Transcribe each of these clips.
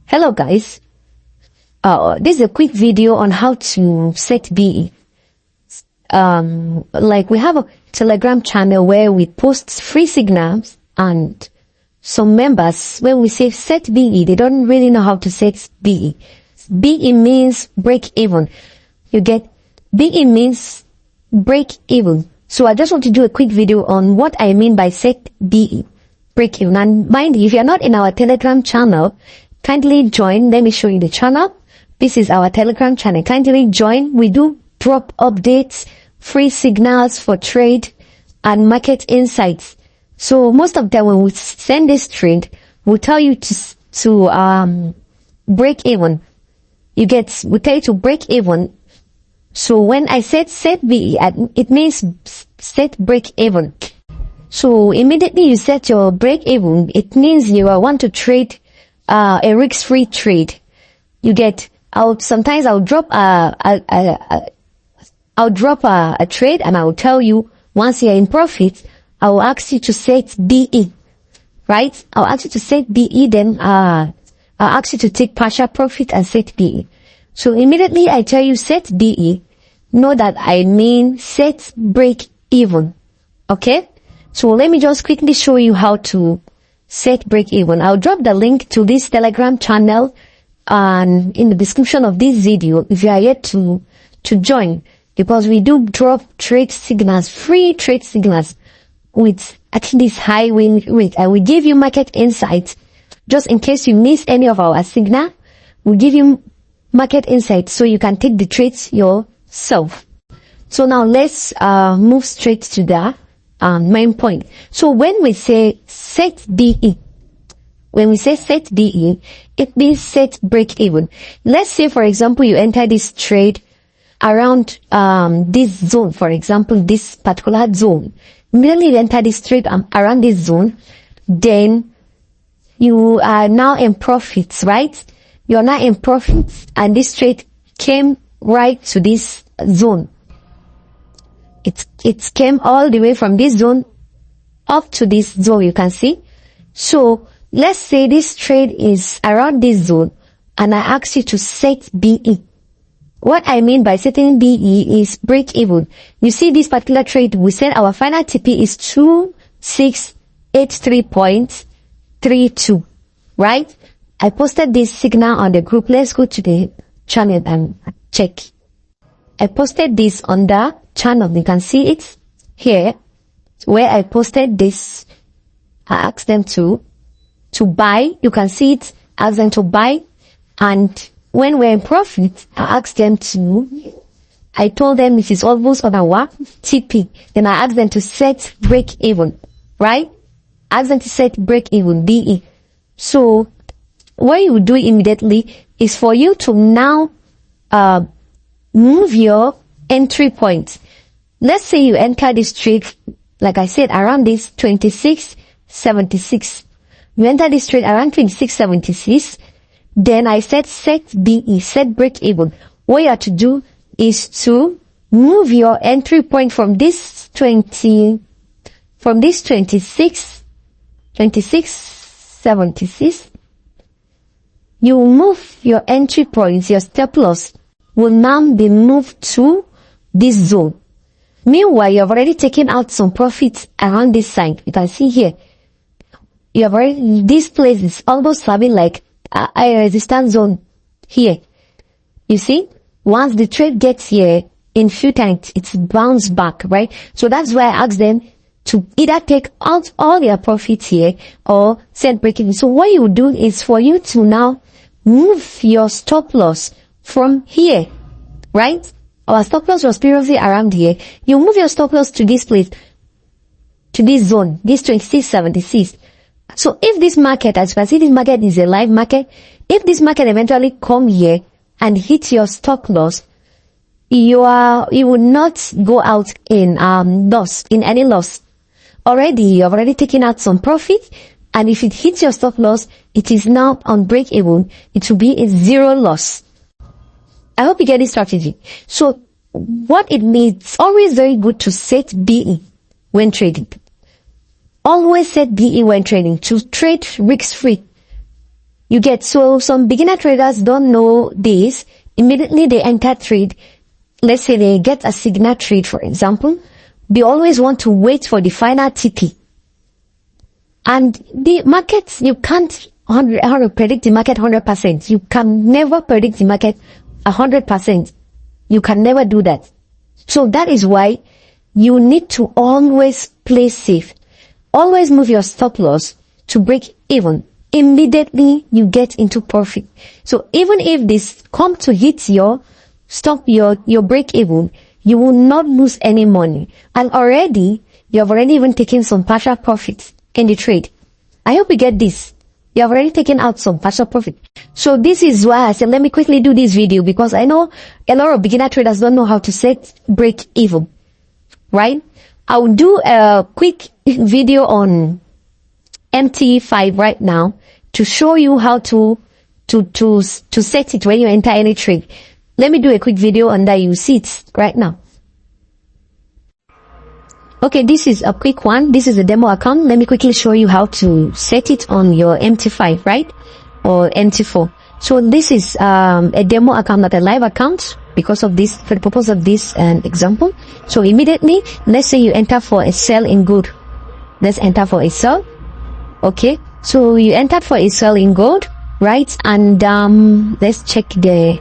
Hello guys, this is a quick video on how to set BE. Like we have a Telegram channel where we post free signals, and some members, when we say set BE, they don't really know how to set BE. BE means break even. You get, BE means break even. So I just want to do a quick video on what I mean by set BE, break even. And mind you, if you're not in our Telegram channel, kindly join. Let me show you the channel. This is our Telegram channel. Kindly join. We do drop updates, free signals for trade, and market insights. So most of them, when we send this trade, we'll tell you to break even. We tell you to break even. So when I said set BE, it means set break even. So immediately you set your break even, it means you want to trade a risk-free trade. You get out. Sometimes I'll drop a trade, and I'll tell you once you're in profit, I will ask you to set BE, right? I'll ask you to set BE, then I'll ask you to take partial profit and set BE. So immediately I tell you set BE, know that I mean set break even. Okay? So let me just quickly show you how to set break even. I'll drop the link to this Telegram channel and in the description of this video if you are yet to join, because we do drop trade signals, free trade signals with at least high win rate, and we give you market insights. Just in case you miss any of our signal, we give you market insights so you can take the trades yourself. So now let's move straight to the main point. So when we say set BE, it means set break even. Let's say, for example, you enter this trade around this zone, for example, this particular zone. Immediately you enter this trade around this zone, then you are now in profits, right? You're now in profits, and this trade came right to this zone. It came all the way from this zone up to this zone, you can see. So let's say this trade is around this zone, and I ask you to set BE. What I mean by setting BE is break even. You see this particular trade, we said our final TP is 2683.32, right? I posted this signal on the group. Let's go to the channel and check. I posted this on the channel. You can see it here where I posted this. I asked them to buy. You can see it. I asked them to buy, and when we're in profit, I told them it is almost on our TP. Then I asked them to set break even, right? I asked them to set break even, BE. So what you do immediately is for you to now move your entry point. Let's say you enter this trade, like I said, around this 2676. You enter this trade around 2676. Then I said set BE, set break even. What you have to do is to move your entry point from this 2676. You move your entry points, your stop loss will now be moved to this zone. Meanwhile, you have already taken out some profits around this side. You can see here. You have already, this place is almost having like a resistance zone here. You see, once the trade gets here, in few times, it's bounced back, right? So that's why I asked them to either take out all their profits here or set break even. So what you do is for you to now move your stop loss from here, right? Our stop loss was previously around here. You move your stop loss to this place, to this zone, this 2676. So if this market, as you can see, this market is a live market. If this market eventually come here and hit your stop loss, you will not go out in loss, in any loss. Already, you have already taken out some profit, and if it hits your stop loss, it is now on break even. It will be a zero loss. I hope you get this strategy. So what it means, it's always very good to set BE when trading. Always set BE when trading, to trade risk-free. You get, so some beginner traders don't know this. Immediately they enter trade. Let's say they get a signal trade, for example. They always want to wait for the final TP. And the markets, you can't predict the market 100%. You can never predict the market 100%. You can never do that. So that is why you need to always play safe. Always move your stop loss to break even. Immediately you get into profit. So even if this come to hit your break even, you will not lose any money. And already, you have already even taken some partial profits in the trade. I hope you get this. You have already taken out some partial profit. So this is why I said, let me quickly do this video, because I know a lot of beginner traders don't know how to set break even, right? I will do a quick video on MT5 right now to show you how to set it when you enter any trade. Let me do a quick video on that. You see it right now. Okay, this is a quick one. This is a demo account. Let me quickly show you how to set it on your MT5, right? Or MT4. So this is a demo account, not a live account, because of this, for the purpose of this example. So immediately, let's say you enter for a sell in gold. Let's enter for a sell. Okay, so you entered for a sell in gold, right? And let's check the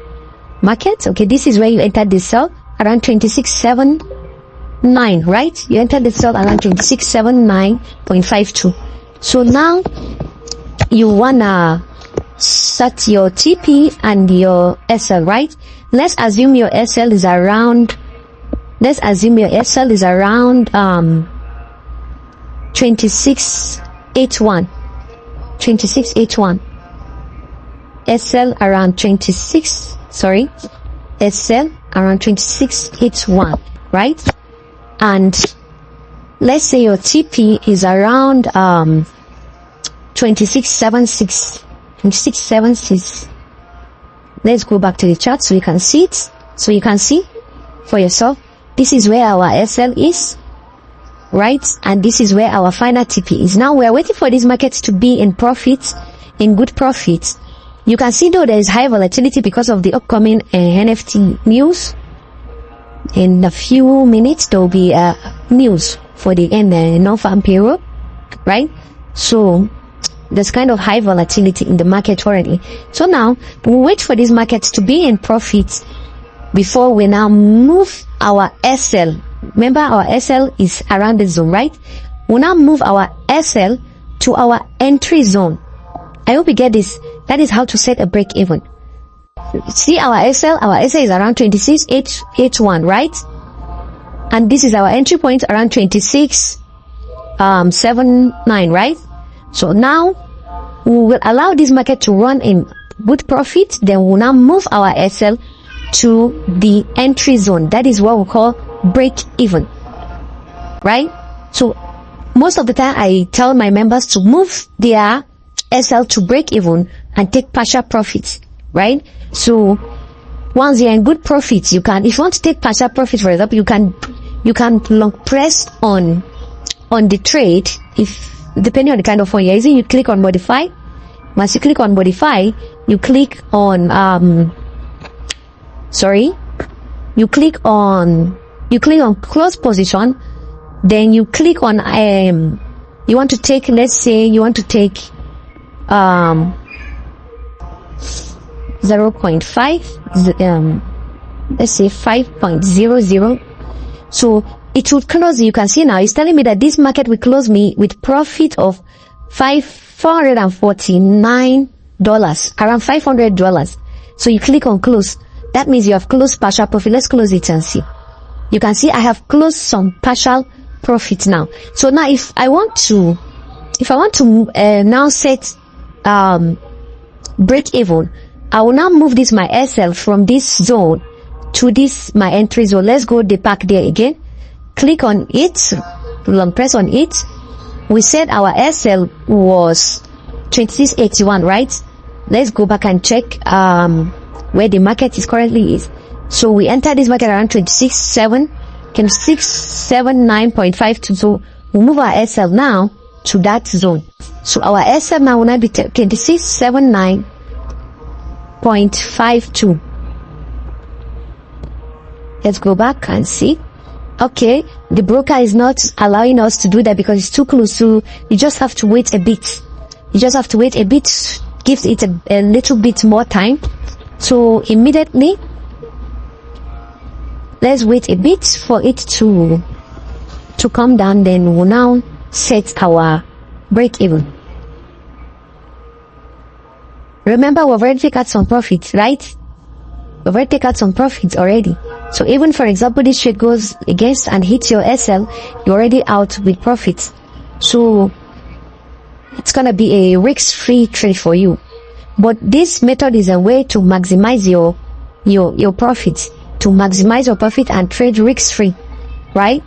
market. Okay, this is where you entered the sell around 26.79, right? You entered the sell around 26.79.52. So now you wanna set your TP and your SL, right? Let's assume your SL is around 26.81. 26.81. SL around 26. Sorry, SL around 26.81, right? And let's say your TP is around 26.76. 26.76. Let's go back to the chart so you can see it. So you can see for yourself. This is where our SL is, right? And this is where our final TP is. Now we are waiting for this market to be in profits, in good profits. You can see though there is high volatility because of the upcoming NFT news. In a few minutes there will be news for the non-farm payroll, right? So there's kind of high volatility in the market currently. So now we'll wait for this market to be in profits before we now move our SL. Remember, our SL is around the zone, right? We'll now move our SL to our entry zone. I hope you get this. That is how to set a break even. See our SL is around 26.81, right? And this is our entry point around 26.79, right? So now we will allow this market to run in good profit. Then we'll now move our SL to the entry zone. That is what we call break even, right? So most of the time I tell my members to move their SL to break even and take partial profits, right? So once you're in good profits, you can, if you want to take partial profit, for example, you can long press on the trade. If depending on the kind of phone you're using, you click on modify. Once you click on modify, you click on you click on close position. Then you click on you want to take, let's say you want to take 0.5, let's say 5.00. so it would close. You can see now it's telling me that this market will close me with profit of $449, around $500. So you click on close. That means you have closed partial profit. Let's close it and see. You can see I have closed some partial profit now. So now if I want to now set break even, I will now move this my SL from this zone to this my entry zone. Let's go the back there again. Click on it, long press on it. We said our SL was 26.81, right? Let's go back and check where the market is currently is. So we entered this market around 26.79.52. So we move our SL now to that zone. So our SL now will not be 2679.52. Let's go back and see. Okay, the broker is not allowing us to do that because it's too close. So you just have to wait a bit. You just have to wait a bit. Give it a little bit more time. So immediately, let's wait a bit for it to come down. Then we'll now set our break even. Remember, we've already taken out some profits, right? We've already taken out some profits already. So even, for example, this trade goes against and hits your SL, you're already out with profits. So it's gonna be a risk-free trade for you. But this method is a way to maximize your profits, to maximize your profit and trade risk-free, right?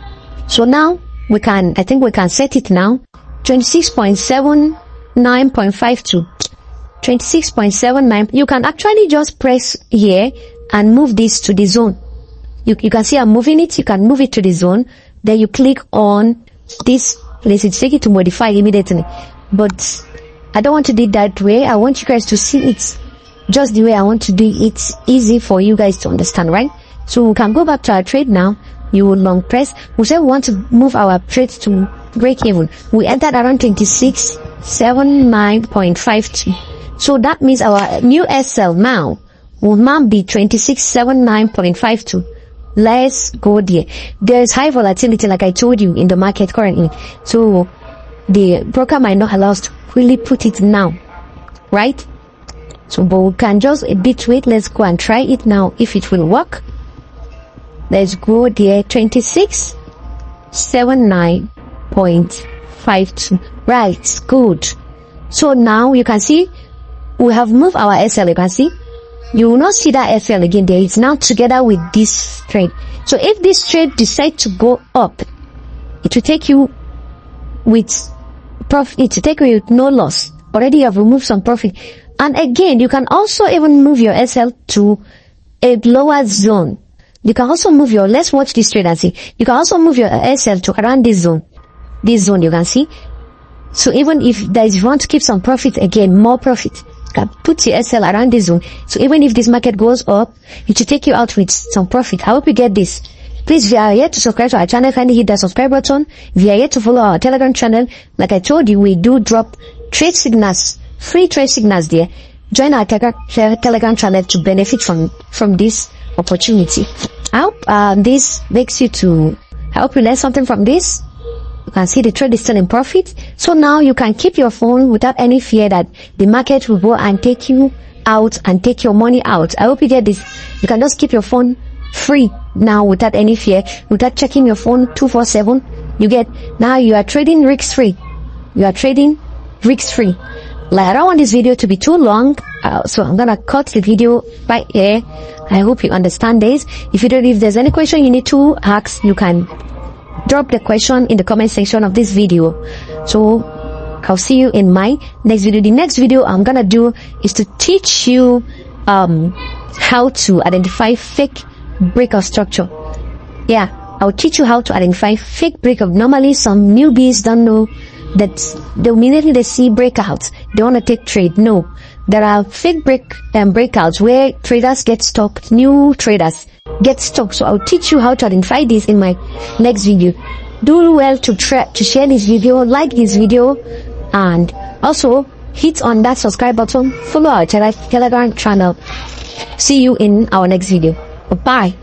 So now I think we can set it now. 26.79.52. 26.79. You can actually just press here and move this to the zone. You can see I'm moving it. You can move it to the zone. Then you click on this place. It's taking it to modify immediately. But I don't want to do it that way. I want you guys to see it just the way I want to do it. It's easy for you guys to understand, right? So we can go back to our trade now. You will long press. We say we want to move our trades to break even. We entered around 2679.52. So that means our new SL now will now be 2679.52. Let's go there. There is high volatility, like I told you, in the market currently. So the broker might not allow us to really put it now, right? So but we can just a bit wait. Let's go and try it now if it will work. Let's go there. 2679.52. Right, good. So now you can see we have moved our SL. You can see you will not see that FL again there. It's now together with this trade. So if this trade decides to go up, it will take you with profit. It will take you with no loss. Already you have removed some profit. And again, you can also even move your SL to a lower zone. You can also move your, let's watch this trade and see. You can also move your SL to around this zone. This zone, you can see. So even if there is, you want to keep some profit, again, more profit, you can put your SL around this zone. So even if this market goes up, it should take you out with some profit. I hope you get this. Please, if you are yet to subscribe to our channel, kindly hit that subscribe button. If you are yet to follow our Telegram channel, like I told you, we do drop trade signals, free trade signals there. Join our Telegram channel to benefit from this opportunity. I hope this makes you to, I hope you learn something from this. You can see the trade is still in profit. So now you can keep your phone without any fear that the market will go and take you out and take your money out. I hope you get this. You can just keep your phone free now without any fear, without checking your phone 247. You get, now you are trading risk-free. You are trading risk-free. Like, I don't want this video to be too long, so I'm gonna cut the video right here. I hope you understand this. If there's any question you need to ask, you can drop the question in the comment section of this video. So I'll see you in my next video. The next video I'm gonna do is to teach you how to identify fake breakout structure. Yeah, I'll teach you how to identify fake breakout. Normally some newbies don't know that immediately they see breakouts, they want to take trade. No, there are fake breakouts where traders get stuck, new traders get stuck. So I'll teach you how to identify this in my next video. Do well to share this video, like this video, and also hit on that subscribe button. Follow our Telegram channel. See you in our next video. Bye.